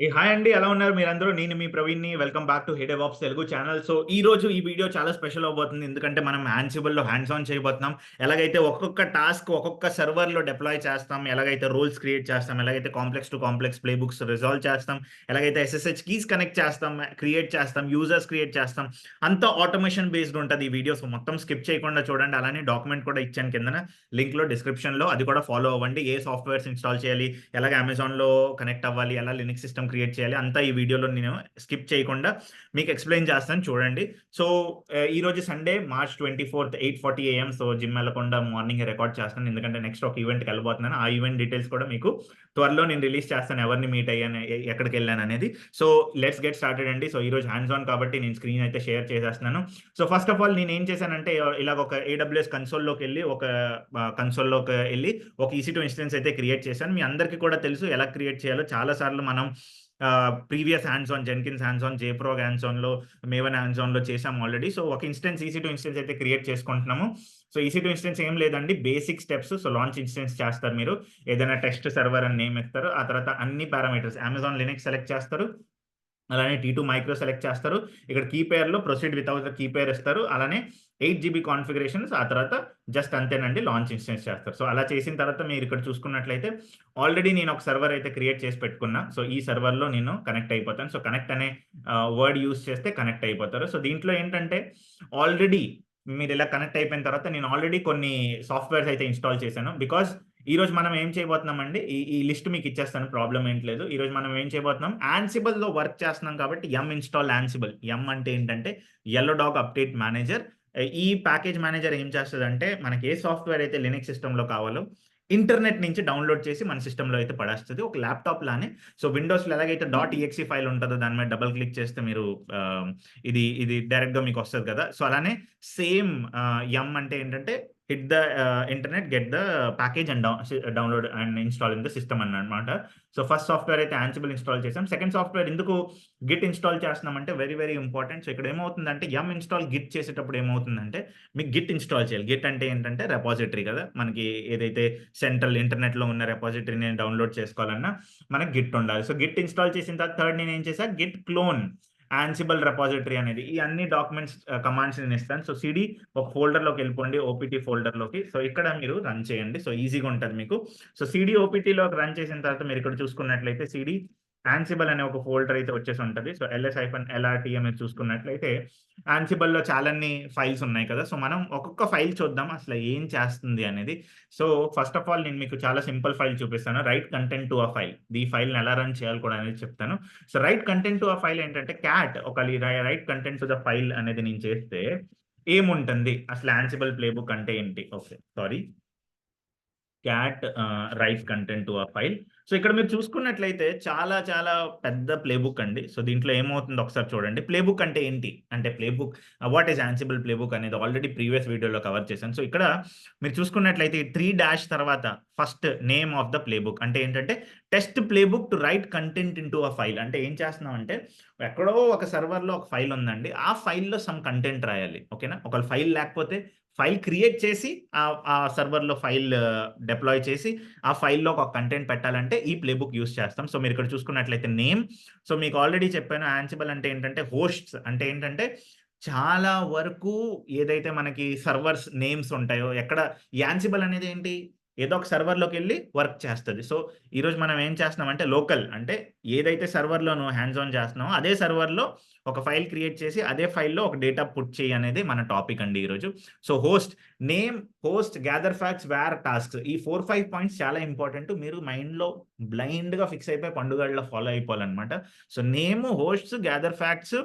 Hi అండి. ఎలా ఉన్నారు మీరందరూ? నేను మీ ప్రవీణ్‌ని. Welcome back to hey DevOps Telugu channel. So, ఈరోజు ఈ వీడియో చాలా స్పెషల్ అవ్వబోతుంది. ఎందుకంటే మనం యాన్సిబుల్‌లో హ్యాండ్స్ ఆన్ చేయబోతున్నాం. ఎలాగైతే ఒక్కొక్క టాస్క్ ఒక్కొక్క సర్వర్‌లో డిప్లాయ్ చేస్తాం, ఎలాగైతే రోల్స్ క్రియేట్ చేస్తాం, ఎలాగైతే complex to complex play books resolve చేస్తాం, ఎలాగైతే ఎస్ఎస్హెచ్ కీస్ కనెక్ట్ చేస్తాం, క్రియేట్ చేస్తాం, యూజర్స్ క్రియేట్ చేస్తాం. అంతా ఆటోమేషన్ బేస్డ్ ఉంటది ఈ వీడియో. సో, మొత్తం స్కిప్ చేయకుండా చూడండి. అలానే డాక్యుమెంట్ కూడా ఇచ్చాను కిందన లింక్‌లో డిస్క్రిప్షన్‌లో. అది కూడా ఫాలో అవ్వండి. ఏ సాఫ్ట్‌వేర్స్ ఇన్‌స్టాల్ చేయాలి, ఎలాగ అమెజాన్‌లో కనెక్ట్ అవ్వాలి, ఎలా లినక్స్ సిస్టమ్ క్రియేట్ చేయాలి, అంతా ఈ వీడియోలో నేను స్కిప్ చేయకుండా మీకు ఎక్స్‌ప్లెయిన్ చేస్తాను చూడండి. సో, ఈరోజు సండే మార్చ్ 24థ్ 8:40 AM. సో, జిమ్ వెళ్ళకుండా మార్నింగే రికార్డ్ చేస్తున్నాను. ఎందుకంటే నెక్స్ట్ ఒక ఈవెంట్‌కి వెళ్ళబోతున్నాను. ఆ ఈవెంట్ డీటెయిల్స్ కూడా మీకు త్వరలో నేను రిలీజ్ చేస్తాను. ఎవరిని మీట్ అయ్యాను, ఎక్కడికెళ్ళాననేది. సో, లెట్స్ గెట్ స్టార్టెడ్ అండి. సో, ఈరోజు హ్యాండ్స్ ఆన్ కాబట్టి నేను స్క్రీన్ అయితే షేర్ చేసేస్తున్నాను. సో, ఫస్ట్ ఆఫ్ ఆల్ నేనేం చేశానంటే ఇలాగ ఒక ఏడబ్ల్యూఎస్ కన్సోల్‌లోకెళ్ళి ఒక EC2 ఇన్స్టెన్స్ అయితే క్రియేట్ చేశాను. మీ అందరికీ కూడా తెలుసు ఎలా క్రియేట్ చేయాలో. చాలా సార్లు మనం previous hands on, Jenkins hands on, JFrog hands ఆన్‌లో, మేవెన్ హ్యాండ్స్ ఆన్‌లో చేసాం ఆల్రెడీ. సో, ఒక EC2 ఇన్స్టెన్స్ అయితే క్రియేట్ చేసుకుంటున్నాము. సో, EC2 ఇన్స్టెన్స్ ఏం లేదండి, basic steps. So, launch instance చేస్తారు మీరు. ఏదైనా టెస్ట్ సర్వర్ అని నేమ్ ఇస్తారు. ఆ తర్వాత అన్ని పారామీటర్స్ అమెజాన్ లినక్స్ సెలెక్ట్ చేస్తారు. అలానే T2 మైక్రో సెలెక్ట్ చేస్తారు. ఇక్కడ కీ పెయిర్‌లో proceed without the key pair ఇస్తారు. అలానే 8 జీబీ కాన్ఫిగరేషన్స్. ఆ తర్వాత జస్ట్ అంతేనండి, లాంచ్ ఇన్స్టెన్స్ చేస్తారు. సో, అలా చేసిన తర్వాత మీరు ఇక్కడ చూసుకున్నట్లయితే ఆల్రెడీ నేను ఒక సర్వర్ అయితే క్రియేట్ చేసి పెట్టుకున్నా. సో, ఈ సర్వర్‌లో నేను కనెక్ట్ అయిపోతాను. సో, కనెక్ట్ అనే వర్డ్ యూజ్ చేస్తే కనెక్ట్ అయిపోతారు. సో, దీంట్లో ఏంటంటే ఆల్రెడీ మీరిలా కనెక్ట్ అయిపోయిన తర్వాత నేను ఆల్రెడీ కొన్ని సాఫ్ట్‌వేర్స్ అయితే ఇన్‌స్టాల్ చేశాను. బికాజ్ ఈరోజు మనం ఏం చేయబోతున్నామండి, ఈ లిస్ట్ మీకు ఇచ్చేస్తాను, ప్రాబ్లమ్ ఏంటి లేదు. ఈరోజు మనం ఏం చేయబోతున్నాం, యాన్సిబుల్‌లో వర్క్ చేస్తున్నాం కాబట్టి ఇన్‌స్టాల్ యాన్సిబుల్. అంటే ఏంటంటే యెల్లో డాగ్ అప్డేట్ మేనేజర్. ఈ ప్యాకేజ్ మేనేజర్ ఏం చేస్తదంటే మనకి ఏ సాఫ్ట్‌వేర్ అయితే లినక్స్ సిస్టమ్‌లో కావాలో ఇంటర్నెట్ నుంచి డౌన్‌లోడ్ చేసి మన సిస్టమ్‌లో అయితే పడేస్తది. ఒక ల్యాప్‌టాప్ లానే. సో, విండోస్‌లో ఎలాగైతే .exe ఫైల్ ఉంటదో దాని మీద డబుల్ క్లిక్ చేస్తే మీరు ఆహ్, ఇది డైరెక్ట్‌గా మీకు వస్తది కదా! సో, అలానే సేమ్ అంటే ఏంటంటే hit the internet, get the package and download and install in the system అన్నమాట. సో, ఫస్ట్ సాఫ్ట్‌వేర్ అయితే యాన్సిబుల్ ఇన్‌స్టాల్ చేసాం. సెకండ్ సాఫ్ట్‌వేర్ ఎందుకు గిట్ ఇన్‌స్టాల్ చేస్తున్నామంటే వెరీ, వెరీ ఇంపార్టెంట్. సో, ఇక్కడ ఏమవుతుందంటే ఇన్‌స్టాల్ గిట్ చేసేటప్పుడు ఏమవుతుందంటే మీకు గిట్ ఇన్‌స్టాల్ చేయాలి. గిట్ అంటే ఏంటంటే రెపాజిటరీ కదా! మనకి ఏదైతే సెంట్రల్ ఇంటర్నెట్‌లో ఉన్న రెపాజిటరీని డౌన్‌లోడ్ చేసుకోవాలన్నా మనకి గిట్ ఉండాలి. సో, గిట్ ఇన్‌స్టాల్ చేసిన తర్వాత థర్డ్ నేనేం చేశా, గిట్ క్లోన్ యాన్సిబుల్ రెపాజిటరీ అనేది. ఈ అన్ని డాక్యుమెంట్స్ కమాండ్స్ నేనిస్తాను. సో, సీడీ ఒక ఫోల్డర్‌లోకెళ్ళిపోండి, ఓపీటీ ఫోల్డర్‌లోకి. సో, ఇక్కడ మీరు రన్ చేయండి. సో, ఈజీగా ఉంటది మీకు. సో, సీడీ ఓపీటీలోకి రన్ చేసిన తర్వాత మీరిక్కడ చూసుకున్నట్లయితే సీడీ యాన్సిబుల్ అనే ఒక ఫోల్డర్ అయితే వచ్చేసి ఉంటది. సో, -lrt మీరు చూసుకున్నట్లయితే యాన్సిబుల్‌లో చాలాన్ని ఫైల్స్ ఉన్నాయి కదా! సో, మనం ఒక్కొక్క ఫైల్ చూద్దాం అసలు ఏం చేస్తుంది అనేది. సో, ఫస్ట్ ఆఫ్ ఆల్ నేను మీకు చాలా సింపుల్ ఫైల్ చూపిస్తాను. Write content to a file. ఈ ఫైల్‌ని ఎలా రన్ చేయాలి కూడా అనేది చెప్తాను. So, write content to a file ఏంటంటే write content to the file అనేది నేను చేస్తే ఏముంటుంది? అసలు యాన్సిబుల్ ప్లేబుక్ అంటే ఏంటి? Okay. Sorry. Write content to a file. So, ఇక్కడ మీరు చూసుకున్నట్లయితే చాలా చాలా పెద్ద ప్లేబుక్ అండి. సో, దీంట్లో ఏమవుతుందో ఒకసారి చూడండి. ప్లేబుక్ అంటే ఏంటి? అంటే playbook, what is Ansible playbook అనేది ఆల్రెడీ ప్రీవియస్ వీడియోలో కవర్ చేశాను. సో, ఇక్కడ మీరు చూసుకున్నట్లయితే ఈ 3 డాష్ తర్వాత first name of the playbook అంటే ఏంటంటే test playbook to right content into a file. అంటే ఏం చేస్తున్నామంటే ఎక్కడో ఒక సర్వర్‌లో ఒక ఫైల్ ఉందండి. ఆ ఫైల్‌లో సమ్ కంటెంట్ రాయాలి. ఓకేనా? ఒకవేళ ఫైల్ లేకపోతే ఫైల్ క్రియేట్ చేసి ఆ సర్వర్‌లో ఫైల్ డిప్లాయ్ చేసి ఆ ఫైల్‌లో ఒక కంటెంట్ పెట్టాలంటే ఈ ప్లేబుక్ యూజ్ చేస్తాం. సో, మీరిక్కడ చూసుకున్నట్లయితే నేమ్. సో, మీకు ఆల్రెడీ చెప్పాను యాన్సిబుల్ అంటే ఏంటంటే హోస్ట్స్ అంటే ఏంటంటే చాలా వరకు ఏదైతే మనకి సర్వర్స్ నేమ్స్ ఉంటాయో యాన్సిబుల్ అనేది ఏంటి? ఏదో ఒక సర్వర్‌లోకెళ్ళి వర్క్ చేస్తది. సో, ఈరోజు మనం ఏం చేస్తున్నామంటే లోకల్ అంటే ఏదైతే సర్వర్‌లో నువ్వు హ్యాండ్స్ ఆన్ చేస్తున్నావో అదే సర్వర్‌లో ఒక ఫైల్ క్రియేట్ చేసి అదే ఫైల్‌లో ఒక డేటా పుట్ చెయ్యి అనేది మన టాపిక్ అండి ఈరోజు. So, name, host, gather facts, where, tasks ఈ 4, 5 పాయింట్స్ చాలా ఇంపార్టెంట్. మీరు మైండ్‌లో బ్లైండ్‌గా ఫిక్స్ అయిపోయి పండుగాడిలా ఫాలో అయిపోవాలన్నమాట. So, name, hosts, gather facts,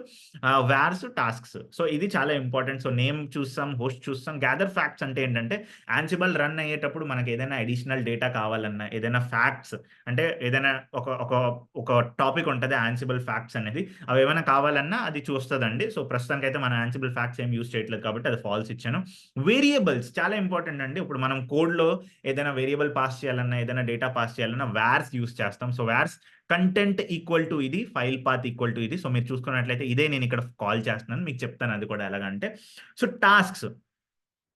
vars, tasks. So, ఇది చాలా ఇంపార్టెంట్. సో, నేమ్ చూస్తాం, హోస్ట్ చూస్తాం. గ్యాదర్ ఫ్యాక్ట్స్ అంటే ఏంటంటే యాన్సిబుల్ రన్ అయ్యేటప్పుడు మనకి ఏదైనా అడిషనల్ డేటా కావాలన్నా, ఏదైనా ఫ్యాక్ట్స్ అంటే ఏదైనా ఒక ఒక ఒక టాపిక్ ఉంటది యాన్సిబుల్ ఫ్యాక్ట్స్ అనేది. అవేమైనా కావాలన్నా అది చూస్తదండి. సో, ప్రస్తుతానికైతే మనం యాన్సిబుల్ ఫ్యాక్ట్స్ ఏమి యూజ్ చేయట్లేదు కాబట్టి అది ఫాల్స్ ఇచ్చాను. వేరియబుల్స్ చాలా ఇంపార్టెంట్ అండి. ఇప్పుడు మనం కోడ్‌లో ఏదైనా వేరియబుల్ పాస్ చేయాలన్నా, ఏదైనా డేటా పాస్ చేయాలన్నా వార్స్ యూజ్ చేస్తాం. So, wars content equal to ఇది, ఫైల్ పాత్ ఈక్వల్ టు ఇది. సో, మీరు చూసుకున్నట్లయితే ఇదే నేను ఇక్కడ కాల్ చేస్తున్నాను. మీకు చెప్తాను అది కూడా ఎలాగంటే. So, tasks.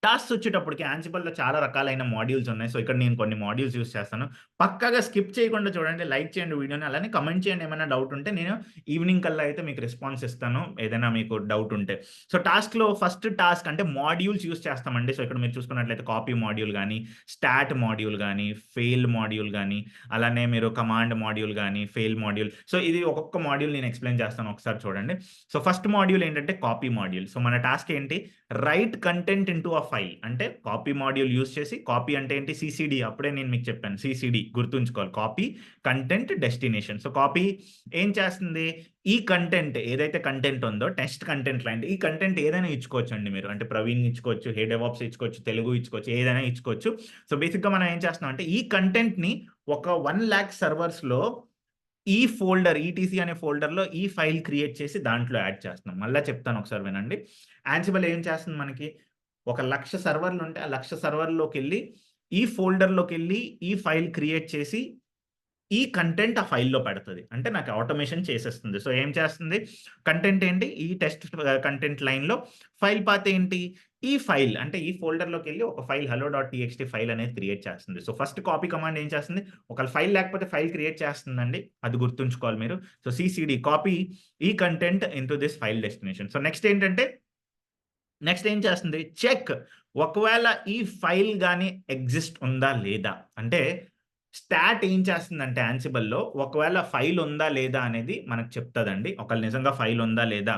టాస్క్స్ వచ్చేటప్పటికి యాన్సిబుల్‌లో చాలా రకాలైన మాడ్యూల్స్ ఉన్నాయి. సో, ఇక్కడ నేను కొన్ని మాడ్యూల్స్ యూజ్ చేస్తాను. పక్కాగా స్కిప్ చేయకుండా చూడండి. లైక్ చేయండి వీడియోని. అలానే కామెంట్ చేయండి ఏమైనా డౌట్ ఉంటే. నేను ఈవినింగ్ కల్లా అయితే మీకు రెస్పాన్స్ ఇస్తాను. ఏదైనా మీకు డౌట్ ఉంటే. సో, టాస్క్‌లో ఫస్ట్ టాస్క్ అంటే మాడ్యూల్స్ యూజ్ చేస్తామండి. సో, ఇక్కడ మీరు చూసుకున్నట్లయితే కాపీ మాడ్యూల్ గాని, స్టాట్ మాడ్యూల్ గాని, ఫెయిల్ మాడ్యూల్ గాని, అలానే మీరు కమాండ్ మాడ్యూల్ గాని, ఫెయిల్ మాడ్యూల్. సో, ఇది ఒక్కొక్క మాడ్యూల్ నేను ఎక్స్‌ప్లెయిన్ చేస్తాను. ఒకసారి చూడండి. సో, ఫస్ట్ మాడ్యూల్ ఏంటంటే కాపీ మాడ్యూల్. సో, మన టాస్క్ ఏంటి? Right content into a file. అంటే కాపీ మాడ్యూల్ యూజ్ చేసి, కాపీ అంటే ఏంటి? సీసీడీ. అప్పుడే నేను మీకు చెప్పాను. సీసీడీ గుర్తుంచుకోవాలి. Copy, content, destination. So, copy ఏం చేస్తుంది? ఈ కంటెంట్ ఏదైతే కంటెంట్ ఉందో టెస్ట్ కంటెంట్ లాంటి ఈ కంటెంట్ ఏదైనా ఇచ్చుకోవచ్చండి మీరు. అంటే ప్రవీణ్ ఇచ్చుకోవచ్చు, హే డెవాప్స్ ఇచ్చుకోవచ్చు, తెలుగు ఇచ్చుకోవచ్చు, ఏదైనా ఇచ్చుకోవచ్చు. సో, బేసిక్‌గా మనం ఏం చేస్తున్నాం అంటే ఈ కంటెంట్‌ని ఒక 1,00,000 సర్వర్స్‌లో ఈ ఫోల్డర్ ఈటీసీ అనే ఫోల్డర్‌లో ఈ ఫైల్ క్రియేట్ చేసి దాంట్లో యాడ్ చేస్తున్నాం. మళ్ళా చెప్తాను ఒకసారి వినండి. యాన్సిబుల్ ఏం చేస్తుంది మనకి? ఒక 1,00,000 సర్వర్‌లుంటే ఆ 1,00,000 సర్వర్‌లోకెళ్ళి ఈ ఫోల్డర్‌లోకెళ్ళి ఈ ఫైల్ క్రియేట్ చేసి ఈ కంటెంట్ ఆ ఫైల్‌లో పెడతది. అంటే నాకు ఆటోమేషన్ చేసేస్తుంది. సో, ఏం చేస్తుంది? కంటెంట్ ఏంటి? ఈ టెస్ట్ కంటెంట్ లైన్‌లో ఫైల్ పాత్ ఏంటి? ఈ ఫైల్ అంటే ఈ ఫోల్డర్‌లోకెళ్ళి ఒక ఫైల్ hello.txt ఫైల్ అనేది క్రియేట్ చేస్తుంది. సో, ఫస్ట్ కాపీ కమాండ్ ఏం చేస్తుంది? ఒకవేళ ఫైల్ లేకపోతే ఫైల్ క్రియేట్ చేస్తుందండి. అది గుర్తుంచుకోవాలి మీరు. సో, సీసీడీ కాపీ ఈ content into this file destination. So, next ఏంటంటే నెక్స్ట్ ఏం చేస్తుంది? చెక్ ఒకవేళ ఈ ఫైల్ గాని ఎగ్జిస్ట్ ఉందా లేదా? అంటే స్టాట్ ఏం చేస్తుందంటే యాన్సిబుల్‌లో ఒకవేళ ఫైల్ ఉందా లేదా అనేది మనకు చెప్తదండి. ఒకవేళ నిజంగా ఫైల్ ఉందా లేదా?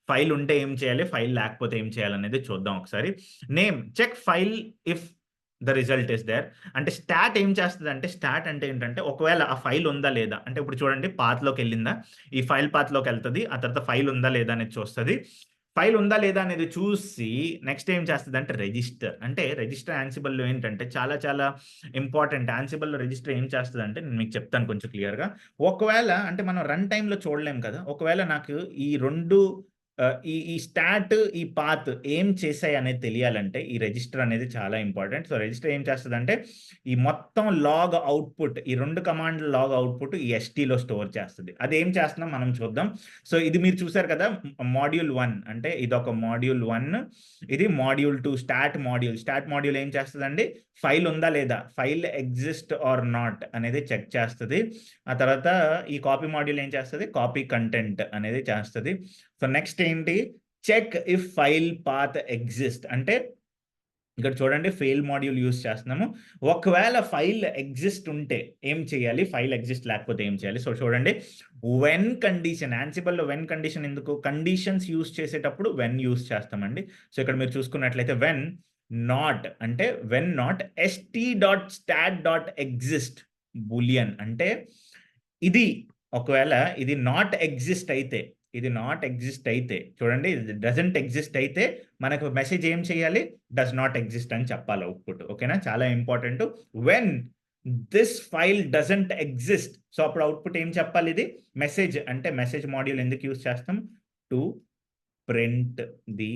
ఫైల్ ఉంటే ఏం చేయాలి? ఫైల్ లేకపోతే ఏం చేయాలనేది చూద్దాం ఒకసారి. Name check file if the result is there. అంటే స్టాట్ ఏం చేస్తదంటే స్టాట్ అంటే ఏంటంటే ఒకవేళ ఆ ఫైల్ ఉందా లేదా? అంటే ఇప్పుడు చూడండి పాత్‌లోకెళ్ళిందా? ఈ ఫైల్ పాత్‌లోకెళ్తది. ఆ తర్వాత ఫైల్ ఉందా లేదా అనేది చూస్తది. ఫైల్ ఉందా లేదా అనేది చూసి నెక్స్ట్ ఏం చేస్తదంటే రిజిస్టర్. అంటే రిజిస్టర్ యాన్సిబుల్‌లో ఏంటంటే చాలా చాలా ఇంపార్టెంట్. యాన్సిబుల్‌లో రిజిస్టర్ ఏం చేస్తదంటే నేను మీకు చెప్తాను కొంచెం క్లియర్‌గా. ఒకవేళ అంటే మనం రన్ టైమ్‌లో చూడలేం కదా! ఒకవేళ నాకు ఈ 2 ఈ ఈ స్టాట్, ఈ పాత్ ఏం చేశాయి అనేది తెలియాలంటే ఈ రిజిస్టర్ అనేది చాలా ఇంపార్టెంట్. సో, రిజిస్టర్ ఏం చేస్తదంటే ఈ మొత్తం లాగ్ అవుట్‌పుట్ ఈ 2 కమాండ్‌ల లాగ్ అవుట్‌పుట్ ఈ ఎస్టీలో స్టోర్ చేస్తది. అదేం చేస్తుందో మనం చూద్దాం. సో, ఇది మీరు చూసారు కదా! మాడ్యూల్ 1 అంటే ఇదొక మాడ్యూల్ 1 ఇది module 2 start module. Start module ఏం చేస్తదండి? ఫైల్ ఉందా లేదా? ఫైల్ ఎగ్జిస్ట్ ఆర్ నాట్ అనేది చెక్ చేస్తది. ఆ తర్వాత ఈ కాపీ మాడ్యూల్ ఏం చేస్తది? కాపీ కంటెంట్ అనేది చేస్తది. సో, నెక్స్ట్ ఏంటి? Check if file path exist అంటే ఇక్కడ చూడండి ఫెయిల్ మాడ్యూల్ యూజ్ చేస్తున్నాము. ఒకవేళ ఫైల్ ఎగ్జిస్ట్ ఉంటే ఏం చేయాలి? ఫైల్ ఎగ్జిస్ట్ లేకపోతే ఏం చేయాలి? సో, చూడండి వెన్ కండిషన్ యాన్సిబుల్‌లో వెన్ కండిషన్ ఎందుకు? కండిషన్స్ యూజ్ చేసేటప్పుడు వెన్ యూజ్ చేస్తామండి. సో, ఇక్కడ మీరు చూసుకున్నట్లయితే వెన్ నాట్ అంటే వెన్ నాట్ st.stat.exist బూలియన్ అంటే ఇది ఒకవేళ ఇది నాట్ ఎగ్జిస్ట్ అయితే ఇది నాట్ ఎగ్జిస్ట్ అయితే చూడండి ఇది డజంట్ ఎగ్జిస్ట్ అయితే మనకు మెసేజ్ ఏం చేయాలి? డస్ నాట్ ఎగ్జిస్ట్ అని చెప్పాలి అవుట్‌పుట్. ఓకేనా? చాలా important. When this file doesn't exist so, అప్పుడు అవుట్‌పుట్ ఏం చెప్పాలి ఇది? మెసేజ్ అంటే మెసేజ్ మాడ్యూల్ ఎందుకు యూజ్ చేస్తాం? టు ప్రింట్ ది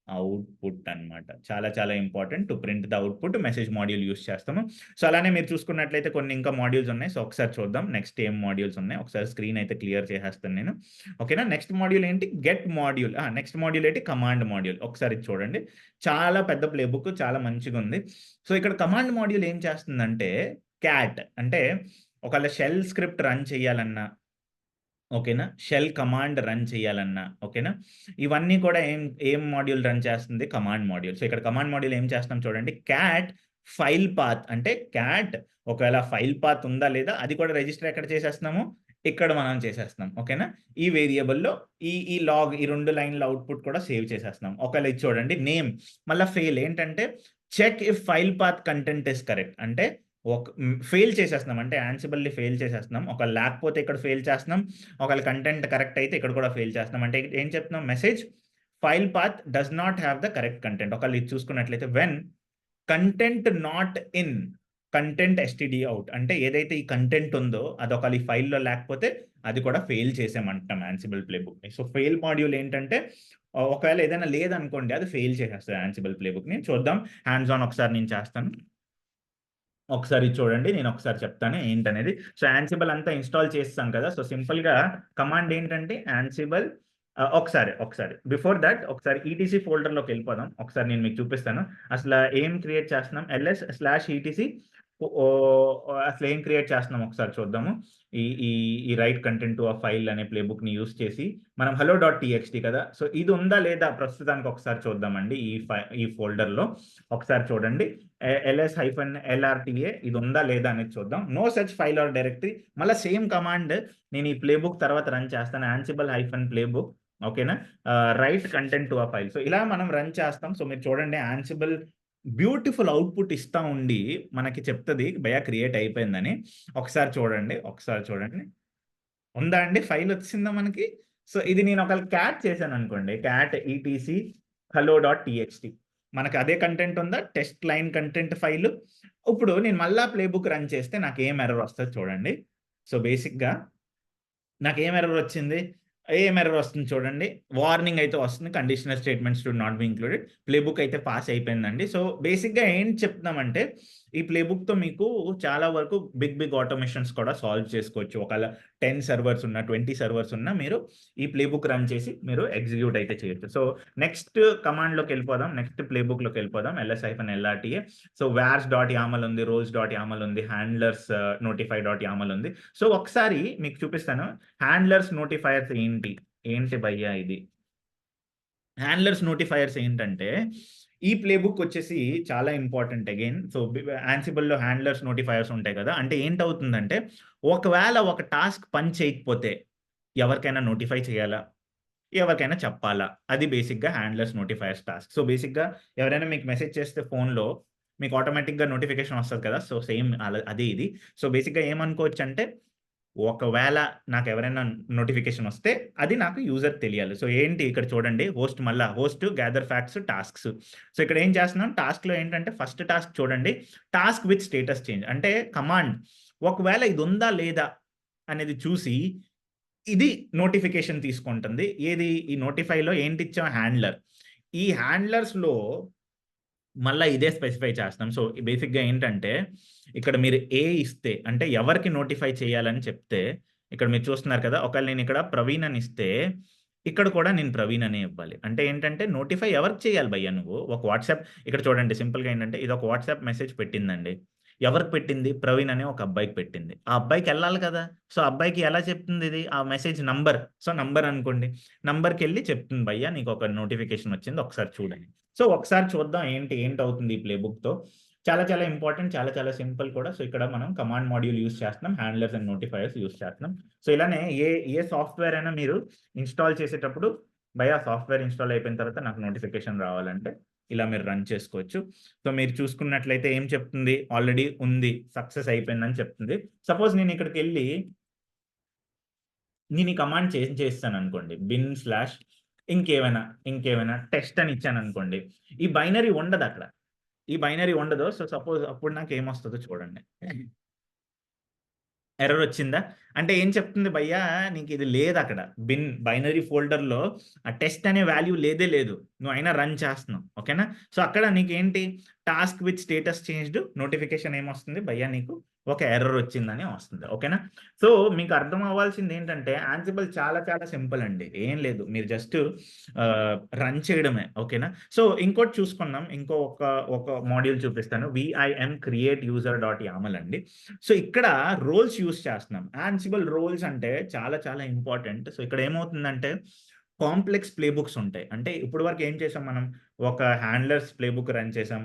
అవుట్‌పుట్ అన్నమాట. చాలా చాలా important to print the output message module use చేస్తాము. సో, అలానే మీరు చూసుకున్నట్లయితే కొన్ని ఇంకా మాడ్యూల్స్ ఉన్నాయి. సో, ఒకసారి చూద్దాం. నెక్స్ట్ ఏం మాడ్యూల్స్ ఉన్నాయి. ఒకసారి స్క్రీన్ అయితే క్లియర్ చేసేస్తాను నేను. ఓకేనా? నెక్స్ట్ మాడ్యూల్ ఏంటి? Get module. నెక్స్ట్ మాడ్యూల్ ఏంటి? Command module. ఒకసారి ఇది చూడండి. చాలా పెద్ద ప్లే బుక్ చాలా మంచిగుంది. సో, ఇక్కడ కమాండ్ మాడ్యూల్ ఏం చేస్తుందంటే క్యాట్ అంటే ఒకవేళ షెల్ స్క్రిప్ట్ రన్ చేయాలన్నా ఓకేనా? షెల్ కమాండ్ రన్ చేయాలన్నా, ఓకేనా? ఇవన్నీ కూడా ఏం మాడ్యూల్ రన్ చేస్తుంది? Command module. సో, ఇక్కడ కమాండ్ మాడ్యూల్ ఏం చేస్తున్నాం చూడండి. క్యాట్ ఫైల్ పాత్ అంటే క్యాట్ ఒకవేళ ఫైల్ పాత్ ఉందా లేదా అది కూడా రిజిస్టర్ ఎక్కడ చేసేస్తున్నాము? ఇక్కడ మనం చేసేస్తున్నాం. ఓకేనా? ఈ వేరియబుల్‌లో ఈ లాగ్ ఈ 2 లైన్‌ల అవుట్‌పుట్ కూడా సేవ్ చేసేస్తున్నాం. ఒకవేళ ఇది చూడండి నేమ్ మళ్ళా ఫెయిల్ ఏంటంటే check if file path content is correct అంటే ఫెయిల్ చేసేస్తున్నాం. అంటే యాన్సిబుల్‌ని ఫెయిల్ చేసేస్తున్నాం. ఒకవేళ లేకపోతే ఇక్కడ ఫెయిల్ చేస్తున్నాం. ఒకవేళ కంటెంట్ కరెక్ట్ అయితే ఇక్కడ కూడా ఫెయిల్ చేస్తున్నాం. అంటే ఏం చెప్తున్నాం message file path does not have the correct content. ఒకవేళ ఇది చూసుకున్నట్లయితే when content not in content STD out అంటే ఏదైతే ఈ కంటెంట్ ఉందో అది ఒకవేళ ఈ ఫైల్‌లో లేకపోతే అది కూడా ఫెయిల్ చేసామంటాం యాన్సిబుల్ ప్లేబుక్‌ని. సో, ఫెయిల్ మాడ్యూల్ ఏంటంటే ఒకవేళ ఏదైనా లేదనుకోండి అది ఫెయిల్ చేసేస్తది యాన్సిబుల్ ప్లేబుక్‌ని. చూద్దాం హ్యాండ్స్ ఆన్ ఒకసారి నేను చేస్తాను. ఒకసారి ఇది చూడండి. నేనొకసారి చెప్తాను ఏంటనేది. సో, యాన్సిబుల్ అంతా ఇన్‌స్టాల్ చేసేసాం కదా! సో, సింపుల్‌గా కమాండ్ ఏంటంటే యాన్సిబుల్ ఒకసారి బిఫోర్ థట్ ఒకసారి ఈటీసీ ఫోల్డర్‌లోకి వెళ్ళిపోదాం. ఒకసారి నేను మీకు చూపిస్తాను. అసల ఏం క్రియేట్ చేస్తున్నాం ls/etc అసలు ఏం క్రియేట్ చేస్తున్నాం ఒకసారి చూద్దాము. ఈ ఈ ఈ రైట్ కంటెంట్ టు ఆ ఫైల్ అనే ప్లే బుక్‌ని యూజ్ చేసి మనం hello.txt కదా! సో ఇది ఉందా లేదా ప్రస్తుతానికి ఒకసారి చూద్దామండి. ఈ ఫోల్డర్‌లో ఒకసారి చూడండి. ls-lrta ఇది ఉందా లేదా అనేది చూద్దాం. No such file or directory మళ్ళా సేమ్ కమాండ్ నేను ఈ ప్లే బుక్ తర్వాత రన్ చేస్తాను. ansible-playbook ఓకేనా? రైట్ కంటెంట్ టు ఆ ఫైల్. సో ఇలా మనం రన్ చేస్తాం. సో మీరు చూడండి యాన్సిబుల్ బ్యూటిఫుల్ అవుట్‌పుట్ ఇస్తా ఉండి మనకి చెప్తది భయ్యా క్రియేట్ అయిపోయిందని. ఒకసారి చూడండి. ఉందా అండి? ఫైల్ వచ్చిసిందా మనకి? సో ఇది నేను ఒకవేళ క్యాట్ చేశాననుకోండి. క్యాట్ ఈటీసీ hello.txt మనకు అదే కంటెంట్ ఉందా? Test line content file. ఇప్పుడు నేను మళ్ళా ప్లే బుక్ రన్ చేస్తే నాకేం ఎర్రర్ వస్తది చూడండి. సో బేసిక్‌గా నాకేం ఎర్రర్ వచ్చింది? ఏం ఎర్రర్ వస్తుంది చూడండి. వార్నింగ్ అయితే వస్తుంది. Conditional statements should not be included. Play book అయితే పాస్ అయిపోయిందండి. సో బేసిక్‌గా ఏం చెప్తున్నామంటే, ఈ ప్లే బుక్‌తో మీకు చాలా వరకు బిగ్ ఆటోమేషన్స్ కూడా సాల్వ్ చేసుకోవచ్చు. ఒకవేళ 10 సర్వర్స్ ఉన్నా, 20 సర్వర్స్ ఉన్నా మీరు ఈ ప్లే బుక్ రన్ చేసి మీరు ఎగ్జిక్యూట్ అయితే చేయొచ్చు. సో నెక్స్ట్ కమాండ్‌లోకెళ్ళిపోదాం. నెక్స్ట్ ప్లే బుక్‌లోకెళ్ళిపోదాం. ls-lrta సో vars.yaml ఉంది, roles.yaml ఉంది, handlers notify.yaml ఉంది. సో ఒకసారి మీకు చూపిస్తాను. హ్యాండ్లర్స్ నోటిఫైయర్స్ ఏంటి భయ్యా ఇది? హ్యాండ్లర్స్ నోటిఫైయర్స్ ఏంటంటే, ఈ ప్లే బుక్ వచ్చేసి చాలా ఇంపార్టెంట్ అగైన్. సో యాన్సిబుల్‌లో హ్యాండ్లర్స్ నోటిఫైయర్స్ ఉంటాయి కదా! అంటే ఏంటవుతుందంటే, ఒకవేళ ఒక టాస్క్ పని చేయకపోతే ఎవరికైనా నోటిఫై చేయాలా? ఎవరికైనా చెప్పాలా? అది బేసిక్‌గా హ్యాండ్లర్స్ నోటిఫైయర్స్ టాస్క్. సో బేసిక్‌గా ఎవరైనా మీకు మెసేజ్ చేస్తే ఫోన్‌లో మీకు ఆటోమేటిక్‌గా నోటిఫికేషన్ వస్తది కదా! సో సేమ్ అదే ఇది. సో బేసిక్‌గా ఏమనుకోవచ్చంటే ఒకవేళ నాకెవరైనా నోటిఫికేషన్ వస్తే, అది నాకు యూజర్ తెలియాలి. సో, ఏంటి ఇక్కడ చూడండి host gather facts, tasks. So, ఇక్కడ ఏం చేస్తున్నాం టాస్క్‌లో ఏంటంటే ఫస్ట్ టాస్క్ చూడండి. టాస్క్ విత్ స్టేటస్ చేంజ్ అంటే కమాండ్ ఒకవేళ ఇది ఉందా లేదా అనేది చూసి ఇది నోటిఫికేషన్ తీసుకుంటుంది. ఏది ఈ నోటిఫైలో ఏంటిచ్చాం హ్యాండ్లర్. ఈ హ్యాండ్లర్స్‌లో మళ్ళా ఇదే స్పెసిఫై చేస్తాం. సో, బేసిక్‌గా ఏంటంటే, ఇక్కడ మీరు ఇస్తే అంటే ఎవరికి నోటిఫై చేయాలని చెప్తే, ఇక్కడ మీరు చూస్తున్నారు కదా! ఒకవేళ నేనిక్కడ ప్రవీణ్ అని ఇస్తే, ఇక్కడ కూడా నేను ప్రవీణ్ అనే ఇవ్వాలి. అంటే ఏంటంటే, నోటిఫై ఎవరికి చేయాలి భయ్యా నువ్వు? ఒక వాట్సాప్ ఇక్కడ చూడండి సింపుల్‌గా ఏంటంటే, ఇదొక వాట్సాప్ మెసేజ్ పెట్టిందండి. ఎవరికి పెట్టింది? ప్రవీణ్ అనే ఒక అబ్బాయికి పెట్టింది. ఆ అబ్బాయికెళ్ళాలి కదా! సో, అబ్బాయికి ఎలా చెప్తుందిది? ఆ మెసేజ్ నంబర్. సో, నంబర్ అనుకోండి. నంబర్‌కెళ్ళి చెప్తుంది భయ్యా నీకొక నోటిఫికేషన్ వచ్చింది ఒకసారి చూడని. సో, ఒకసారి చూద్దాం ఏంటవుతుంది ఈ ప్లే బుక్‌తో. చాలా ఇంపార్టెంట్. చాలా సింపుల్ కూడా. సో, ఇక్కడ మనం కమాండ్ మాడ్యూల్ యూజ్ చేస్తున్నాం. హ్యాండ్లర్స్ అండ్ నోటిఫైయర్స్ యూజ్ చేస్తున్నాం. సో, ఇలానే ఏ సాఫ్ట్‌వేర్ అయినా మీరు ఇన్‌స్టాల్ చేసేటప్పుడు భయ్యా సాఫ్ట్‌వేర్ ఇన్‌స్టాల్ అయిపోయిన తర్వాత నాకు నోటిఫికేషన్ రావాలంటే ఇలా మీరు రన్ చేసుకోవచ్చు. సో, మీరు చూసుకున్నట్లయితే ఏం చెప్తుంది? ఆల్రెడీ ఉంది. సక్సెస్ అయిపోయిందని చెప్తుంది. సపోజ్ నేను ఇక్కడికెళ్ళి నేను ఈ కమాండ్ చేంజ్ చేసేసాననుకోండి. ఇంకేమైనా టెస్ట్ అని ఇచ్చాననుకోండి. ఈ బైనరీ ఉండదక్కడ. ఈ బైనరీ ఉండదు. సో, సపోజ్ అప్పుడు నాకేమొస్తదో చూడండి. ఎర్రర్ వచ్చిందా? అంటే ఏం చెప్తుంది భయ్యా నీకిది లేదక్కడ. బైనరీ ఫోల్డర్‌లో ఆ టెస్ట్ అనే వాల్యూ లేదు. నువ్వు అయినా రన్ చేస్తున్నావు. ఓకేనా? సో, అక్కడ నీకేంటి task with status changed notification ఏమొస్తుంది భయ్యా నీకు ఒక ఎర్రర్ వచ్చిందని వస్తుంది. ఓకేనా? సో, మీకు అర్థం అవ్వాల్సిందేంటంటే యాన్సిబుల్ చాలా సింపుల్ అండి. ఏం లేదు. మీరు జస్ట్ రన్ చేయడమే. ఓకేనా? సో, ఇంకోటి చూసుకుందాం. ఒక మాడ్యూల్ చూపిస్తాను. VIM create user dot YAML అండి. సో, ఇక్కడ రోల్స్ యూజ్ చేస్తున్నాం. యాన్సిబుల్ రోల్స్ అంటే చాలా ఇంపార్టెంట్. సో, ఇక్కడ ఏమవుతుందంటే కాంప్లెక్స్ ప్లే బుక్స్ ఉంటాయి. అంటే ఇప్పటి వరకు ఏం చేసాం మనం ఒక హ్యాండ్లర్స్ ప్లే బుక్ రన్ చేసాం.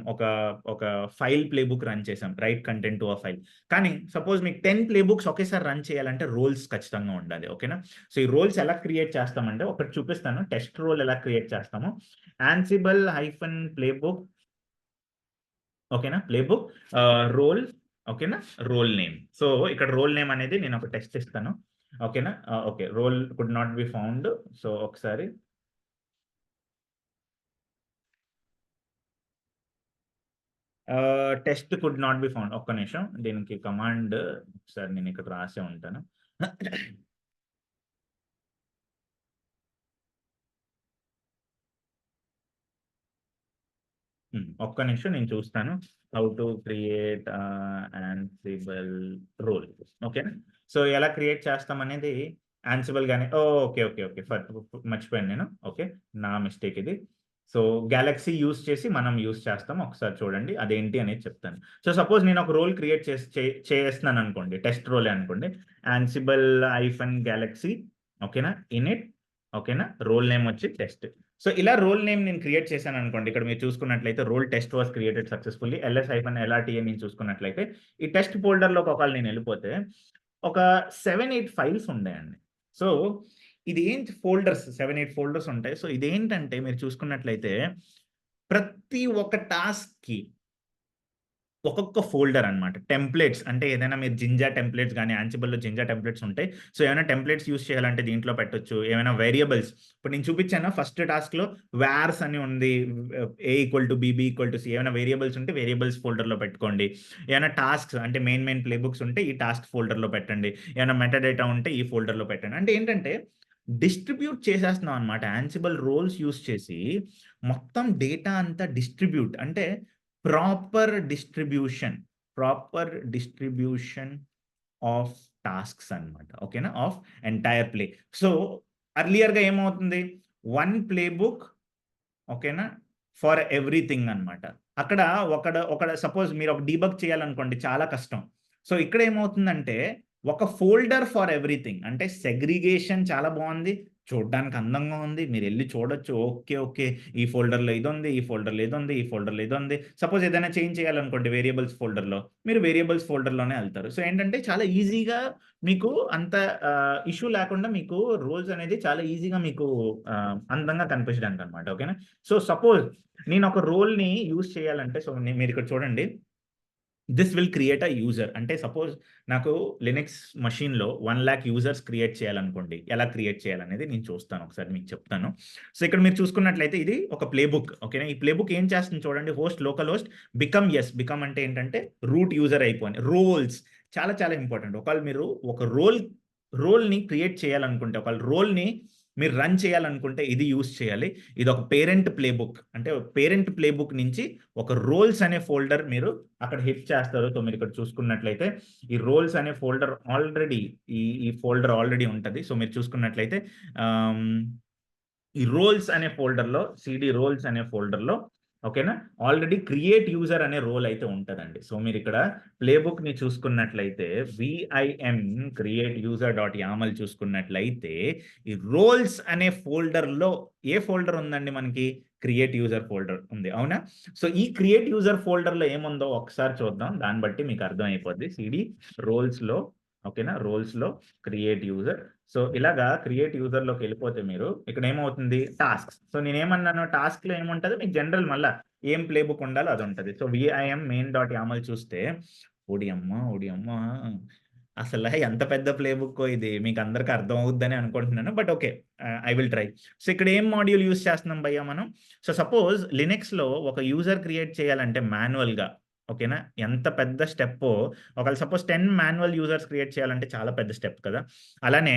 ఒక ఫైల్ ప్లే బుక్ రన్ చేసాం. రైట్ కంటెంట్ టు ఆ ఫైల్. కానీ సపోజ్ మీకు 10 ప్లే బుక్స్ ఒకేసారి రన్ చేయాలంటే రోల్స్ ఖచ్చితంగా ఉండాలి. ఓకేనా? సో, ఈ రోల్స్ ఎలా క్రియేట్ చేస్తామంటే ఒకటి చూపిస్తాను. టెస్ట్ రోల్ ఎలా క్రియేట్ చేస్తామో యాన్సిబుల్ హైఫన్ ప్లేబుక్ ఓకేనా? ప్లేబుక్ రోల్ ఓకేనా? Role name. సో, ఇక్కడ రోల్ నేమ్ అనేది నేను ఒక టెక్స్ట్ ఇస్తాను. ఓకేనా? Okay. Role could not be found. So, ఒకసారి test could not be found. ఒక్క నిమిషం. దీనికి కమాండ్ ఒకసారి నేను ఇక్కడ రాసే ఉంటాను. ఒక్క నిమిషం నేను చూస్తాను. How to create ansible role. ఓకేనా? సో, ఎలా క్రియేట్ చేస్తామనేది యాన్సిబుల్ గాని ఓకే. ఓకే. ఓకే. మర్చిపోయాను నేను. ఓకే. నా మిస్టేక్ ఇది. సో, గ్యాలక్సీ యూజ్ చేసి మనం యూజ్ చేస్తాం. ఒకసారి చూడండి. అదేంటి అనేది చెప్తాను. సో, సపోజ్ నేను ఒక రోల్ క్రియేట్ చేస్తున్నాననుకోండి. టెస్ట్ రోలే అనుకోండి. యాన్సిబుల్ -గ్యాలక్సీ ఓకేనా? ఇనిట్ ఓకేనా? రోల్ నేమ్ వచ్చి టెస్ట్. సో, ఇలా రోల్ నేమ్ నేను క్రియేట్ చేశాననుకోండి. ఇక్కడ మీరు చూసుకున్నట్లయితే role test was created successfully -LRTA నేను చూసుకున్నట్లయితే ఈ టెస్ట్ ఫోల్డర్‌లోకి ఒకవేళ నేనెళ్ళిపోతే ఒక 7, 8 ఫైల్స్ ఉన్నాయండి. సో, ఇది ఏంటి ఫోల్డర్స్ 7, 8 ఫోల్డర్స్ ఉంటాయి. సో, ఇదేంటంటే మీరు చూసుకున్నట్లయితే ప్రతి ఒక్క టాస్క్‌కి ఒక్కొక్క ఫోల్డర్ అన్నమాట. టెంప్లేట్స్ అంటే ఏదైనా మీరు జింజా టెంప్లేట్స్ గాని, యాన్సిబుల్‌లో జింజా టెంప్లేట్స్ ఉంటాయి. సో, ఏమైనా టెంప్లేట్స్ యూజ్ చేయాలంటే దీంట్లో పెట్టొచ్చు. ఏమైనా వేరియబుల్స్ ఇప్పుడు నేను చూపించానా ఫస్ట్ టాస్క్‌లో వార్స్ అని ఉంది. A equal to B, B equal to C ఏమైనా వేరియబుల్స్ ఉంటే వేరియబుల్స్ ఫోల్డర్‌లో పెట్టుకోండి. ఏమైనా టాస్క్స్ అంటే మెయిన్ ప్లే బుక్స్ ఉంటే ఈ టాస్క్ ఫోల్డర్‌లో పెట్టండి. ఏమైనా మెటాడేటా ఉంటే ఈ ఫోల్డర్‌లో పెట్టండి. అంటే ఏంటంటే డిస్ట్రిబ్యూట్ చేసేస్తున్నాం అన్నమాట. యాన్సిబుల్ రోల్స్ యూజ్ చేసి మొత్తం డేటా అంతా డిస్ట్రిబ్యూట్ అంటే proper distribution, proper distribution of tasks అన్నమాట. ఓకేనా? Of entire play. సో, ఎర్లియర్‌గా ఏమవుతుంది? 1 ప్లే బుక్ ఓకేనా? ఫర్ ఎవ్రీథింగ్ అన్నమాట. అక్కడ ఒకడ సపోజ్ మీరు ఒక డీబగ్ చేయాలనుకోండి చాలా కష్టం. సో, ఇక్కడ ఏమవుతుందంటే ఒక ఫోల్డర్ ఫర్ ఎవ్రీథింగ్ అంటే సెగ్రిగేషన్ చాలా బావుంది. చూడ్డానికి అందంగా ఉంది. మీరెళ్లి చూడొచ్చు. ఓకే. ఓకే. ఈ ఫోల్డర్‌లో ఇదుంది. ఈ ఫోల్డర్‌లో ఇదుంది. ఈ ఫోల్డర్‌లో ఇదుంది. సపోజ్ ఏదైనా చేంజ్ చేయాలనుకోండి వేరియబుల్స్ ఫోల్డర్‌లో. మీరు వేరియబుల్స్ ఫోల్డర్‌లోనే ఎళ్తారు. సో, ఏంటంటే చాలా ఈజీగా మీకు అంత ఇష్యూ లేకుండా మీకు రోల్స్ అనేది చాలా ఈజీగా మీకు అందంగా కనిపించడానికన్నమాట. ఓకేనా? సో, సపోజ్ నేనొక రోల్‌ని యూజ్ చేయాలంటే సో, మీరిక్కడ చూడండి. This will create a user. అంటే సపోజ్ నాకు లినక్స్ మెషిన్‌లో 1,00,000 యూజర్స్ క్రియేట్ చేయాలనుకోండి. ఎలా క్రియేట్ చేయాలనేది నేను చూస్తాను. ఒకసారి మీకు చెప్తాను. సో, ఇక్కడ మీరు చూసుకున్నట్లయితే ఇది ఒక ప్లే బుక్. ఓకేనా? ఈ ప్లే బుక్ ఏం చేస్తుంది చూడండి. లోకల్ హోస్ట్ బికమ్ అంటే ఏంటంటే రూట్ యూజర్ అయిపోని. రోల్స్ చాలా చాలా ఇంపార్టెంట్. ఒకవేళ మీరు ఒక రోల్‌ని క్రియేట్ చేయాలనుకుంటే, ఒకవేళ రోల్‌ని మీరు రన్ చేయాలనుకుంటే ఇది యూజ్ చేయాలి. ఇదొక పేరెంట్ ప్లే బుక్. అంటే పేరెంట్ ప్లే బుక్ నుంచి ఒక రోల్స్ అనే ఫోల్డర్ మీరు అక్కడ హిట్ చేస్తారు. సో, మీరిక్కడ చూసుకున్నట్లయితే ఈ రోల్స్ అనే ఫోల్డర్ ఆల్రెడీ ఈ ఫోల్డర్ ఆల్రెడీ ఉంటది. సో, మీరు చూసుకున్నట్లయితే ఆహ్, ఈ రోల్స్ అనే ఫోల్డర్‌లో సీడీ రోల్స్ అనే ఫోల్డర్‌లో ఓకేనా? ఆల్రెడీ క్రియేట్ యూజర్ అనే రోల్ అయితే ఉంటదండి. సో, మీరిక్కడ ప్లే బుక్‌ని చూసుకున్నట్లయితే VIM create user dot YAML చూసుకున్నట్లయితే ఈ రోల్స్ అనే ఫోల్డర్‌లో ఏ ఫోల్డర్ ఉందండి మనకి? క్రియేట్ యూజర్ ఫోల్డర్ ఉంది. అవునా? సో, ఈ క్రియేట్ యూజర్ ఫోల్డర్‌లో ఏముందో ఒకసారి చూద్దాం. దాన్ని బట్టి మీకు అర్థమైపోద్ది. సీడీ రోల్స్‌లో ఓకేనా? రోల్స్‌లో క్రియేట్ యూజర్. సో, ఇలాగా క్రియేట్ యూజర్‌లోకెళ్ళిపోతే మీరు ఇక్కడ ఏమవుతుంది? టాస్క్స్. సో, నేనేమన్నాను టాస్క్‌లో ఏముంటది? మీకు జనరల్ మళ్ళా ఏం ప్లే బుక్ ఉండాలో అదుంటది. So, VIM main dot YAML చూస్తే ఓడియమ్మ! ఓడియమ్మ! అసల ఎంత పెద్ద ప్లే బుక్కో ఇది. మీకందరికి అర్థం అవుద్దని అనుకుంటున్నాను. But okay. I will try. So, ఇక్కడ ఏం మాడ్యూల్ యూజ్ చేస్తున్నాం భయ్యా మనం? సో, సపోజ్ లినక్స్‌లో ఒక యూజర్ క్రియేట్ చేయాలంటే మాన్యువల్‌గా ఓకేనా? ఎంత పెద్ద స్టెప్పో ఒకవేళ సపోజ్ 10 మాన్యువల్ యూజర్స్ క్రియేట్ చేయాలంటే చాలా పెద్ద స్టెప్ కదా! అలానే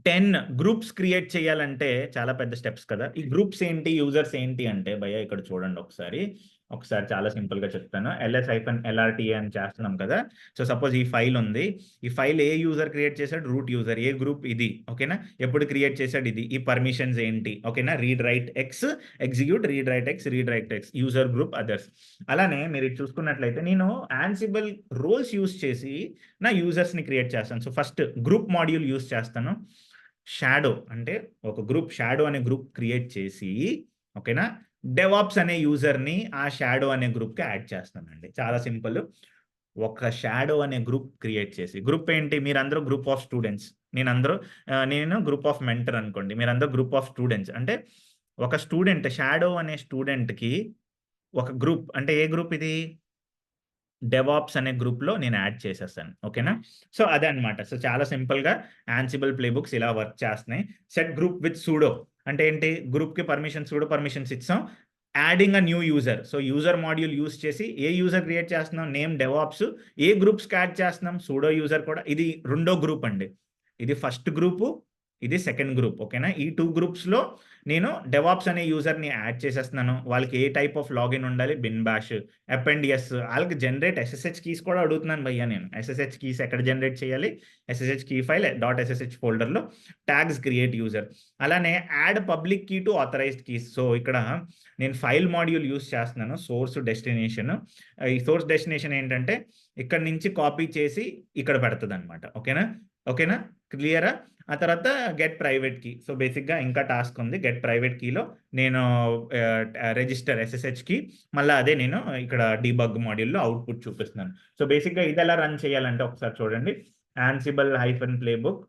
10 గ్రూప్స్ క్రియేట్ చేయాలంటే చాలా పెద్ద స్టెప్స్ కదా! ఈ గ్రూప్స్ ఏంటి? యూజర్స్ ఏంటి అంటే భయ్యా ఇక్కడ చూడండి ఒకసారి. ఒకసారి చాలా సింపుల్‌గా చెప్తాను. -LRTA అని చేస్తున్నాం కదా! సో, సపోజ్ ఈ ఫైల్ ఉంది. ఈ ఫైల్ ఏ యూజర్ క్రియేట్ చేసాడు? Root user. ఏ గ్రూప్ ఇది. ఓకేనా? ఎప్పుడు క్రియేట్ చేసాడు ఇది. ఈ పర్మిషన్స్ ఏంటి? ఓకేనా? Read write X, execute, read write X, user group others. అలానే మీరు ఇది చూసుకున్నట్లయితే నేను యాన్సిబుల్ రోల్స్ యూజ్ చేసి నా యూజర్స్‌ని క్రియేట్ చేస్తాను. So, first group module use చేస్తాను. షాడో అంటే ఒక గ్రూప్ షాడో అనే గ్రూప్ క్రియేట్ చేసి ఓకేనా? డెవాప్స్ అనే యూజర్‌ని ఆ షాడో అనే గ్రూప్‌కి యాడ్ చేస్తానండి. చాలా సింపుల్. ఒక షాడో అనే గ్రూప్ క్రియేట్ చేసి గ్రూప్ ఏంటి? మీరందరూ గ్రూప్ ఆఫ్ స్టూడెంట్స్. నేను గ్రూప్ ఆఫ్ మెంటర్ అనుకోండి. మీరందరూ గ్రూప్ ఆఫ్ స్టూడెంట్స్. అంటే ఒక స్టూడెంట్ షాడో అనే స్టూడెంట్‌కి ఒక గ్రూప్ అంటే ఏ గ్రూప్ ఇది? డెవాప్స్ అనే గ్రూప్‌లో నేను యాడ్ చేసేసాను. ఓకేనా? సో, అదే అన్నమాట. సో, చాలా సింపుల్‌గా యాన్సిబుల్ ప్లే బుక్స్ ఇలా వర్క్ చేస్తున్నాయి. సెట్ గ్రూప్ విత్ సూడో అంటే ఏంటి? గ్రూప్‌కి సూడో పర్మిషన్స్ ఇచ్చాం. Adding a new user. So, user module use చేసి ఏ యూజర్ క్రియేట్ చేస్తున్నాం? Name devops. ఏ గ్రూప్స్‌కి యాడ్ చేస్తున్నాం? సూడో యూజర్ కూడా. ఇది రెండో గ్రూప్ అండి. ఇది ఫస్ట్ గ్రూపు. ఇది సెకండ్ గ్రూప్. ఓకేనా? ఈ 2 గ్రూప్స్‌లో నేను డెవాప్స్ అనే యూజర్‌ని యాడ్ చేసేస్తున్నాను. వాళ్ళకి ఏ టైప్ ఆఫ్ లాగిన్ ఉండాలి? బిన్ బాష్, అపెండ్-ఎస్ ఆళ్ళకి జనరేట్ ఎస్ఎస్హెచ్ కీస్ కూడా అడుగుతున్నాను భయ్యా నేను. ఎస్ఎస్హెచ్ కీస్ ఎక్కడ జనరేట్ చేయాలి? SSH key file dot SSH ఫోల్డర్‌లో ట్యాగ్స్ క్రియేట్ యూజర్. అలానే add public key to authorized keys. So, ఇక్కడ నేను ఫైల్ మాడ్యూల్ యూజ్ చేస్తున్నాను. Source destination. ఈ సోర్స్ డెస్టినేషన్ ఏంటంటే ఇక్కడి నుంచి కాపీ చేసి ఇక్కడ పెడతదనమాట. ఓకేనా? ఓకేనా? క్లియరా? ఆ తర్వాత గెట్ ప్రైవేట్ కీ. సో, బేసిక్‌గా ఇంకా టాస్క్ ఉంది. గెట్ ప్రైవేట్ కీలో నేను రిజిస్టర్ ఎస్ఎస్హెచ్ కీ మళ్ళా అదే నేను ఇక్కడ డీబగ్ మాడ్యూల్‌లో అవుట్‌పుట్ చూపిస్తున్నాను. సో, బేసిక్‌గా ఇదెలా రన్ చేయాలంటే ఒకసారి చూడండి. యాన్సిబుల్ హైఫన్ ప్లేబుక్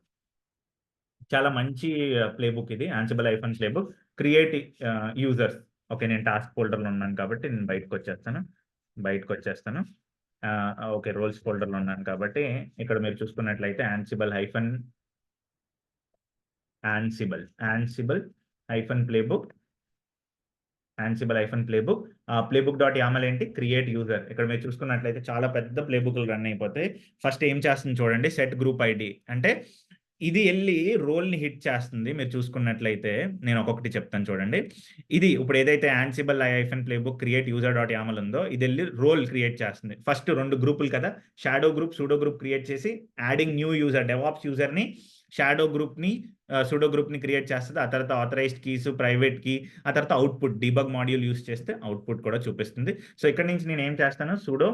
చాలా మంచి ప్లేబుక్ ఇది. Ansible hyphen playbook create users. Okay. నేను టాస్క్ ఫోల్డర్‌లో ఉన్నాను కాబట్టి నేను బయటకొచ్చేస్తాను. ఓకే. రోల్స్ ఫోల్డర్‌లో ఉన్నాను కాబట్టి ఇక్కడ మీరు చూసుకున్నట్లయితే Ansible hyphen playbook playbook dot YAML ఏంటి? Create user. ఇక్కడ మీరు చూసుకున్నట్లయితే చాలా పెద్ద ప్లేబుక్‌లు రన్ అయిపోతాయి. ఫస్ట్ ఏం చేస్తుంది చూడండి. సెట్ గ్రూప్ ఐడీ అంటే ఇది ఎళ్లి రోల్‌ని హిట్ చేస్తుంది. మీరు చూసుకున్నట్లయితే నేను ఒక్కొక్కటి చెప్తాను చూడండి. ఇది ఇప్పుడు ఏదైతే Ansible hyphen playbook create user dot YAML ఉందో ఇదెళ్లి రోల్ క్రియేట్ చేస్తుంది. ఫస్ట్ 2 గ్రూపులు కదా! Shadow group, sudo group create చేసి యాడింగ్ న్యూ యూజర్ డెవాప్స్ యూజర్‌ని షాడో గ్రూప్‌ని సూడో గ్రూప్‌ని క్రియేట్ చేస్తది. ఆ తర్వాత ఆథరైజ్డ్ కీస్, ప్రైవేట్ కీ, ఆ తర్వాత అవుట్‌పుట్ డీబగ్ మాడ్యూల్ యూజ్ చేస్తే అవుట్‌పుట్ కూడా చూపిస్తుంది. సో, ఇక్కడి నుంచి నేనేం చేస్తాను సుడో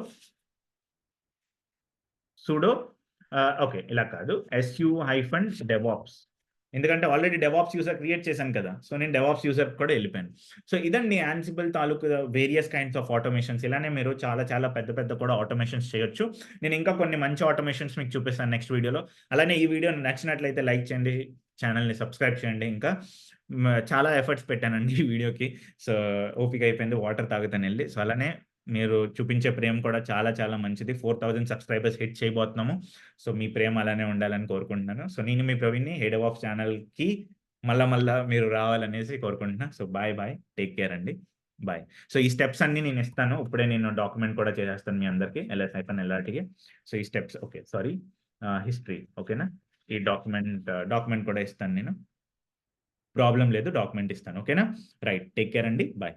ఓకే. ఇలా కాదు. -డెవాప్స్ ఎందుకంటే ఆల్రెడీ డెవాప్స్ యూజర్ క్రియేట్ చేశాను కదా! సో, నేను డెవాప్స్ యూజర్‌కి కూడా ఎళ్ళిపోయాను. సో, ఇదండి యాన్సిబుల్ తాలూకు వేరియస్ కైండ్స్ ఆఫ్ ఆటోమేషన్స్. ఇలానే మీరు చాలా చాలా పెద్ద పెద్ద కూడా ఆటోమేషన్స్ చేయొచ్చు. నేను ఇంకా కొన్ని మంచి ఆటోమేషన్స్ మీకు చూపిస్తాను నెక్స్ట్ వీడియోలో. అలానే ఈ వీడియో నచ్చినట్లయితే లైక్ చేయండి. ఛానెల్‌ని సబ్స్క్రైబ్ చేయండి ఇంకా. చాలా ఎఫర్ట్స్ పెట్టానండి ఈ వీడియోకి. సో, ఓపిక అయిపోయింది. వాటర్ తాగుతానెళ్లి. సో, అలానే మీరు చూపించే ప్రేమ కూడా చాలా చాలా మంచిది. 4000 సబ్స్క్రైబర్స్ హిట్ చేయబోతున్నాము. సో, మీ ప్రేమ అలానే ఉండాలని కోరుకుంటున్నాను. సో, నేను మీ ప్రవీణ్‌ని హెడ్ ఆఫ్ ఛానెల్‌కి మళ్ళా మీరు రావాలనేసి కోరుకుంటున్నా. So, bye. టేక్ కేర్ అండి. బాయ్. సో, ఈ స్టెప్స్ అన్నీ నేను ఇస్తాను. ఇప్పుడే నేను డాక్యుమెంట్ కూడా చేసేస్తాను మీ అందరికి. ఎల్ఆర్‌టీకి. సో, ఈ స్టెప్స్ ఓకే. సారీ. హిస్టరీ ఓకేనా? ఈ డాక్యుమెంట్ కూడా ఇస్తాను నేను. ప్రాబ్లమ్ లేదు. డాక్యుమెంట్ ఇస్తాను. ఓకేనా? రైట్. టేక్ కేర్ అండి. బాయ్.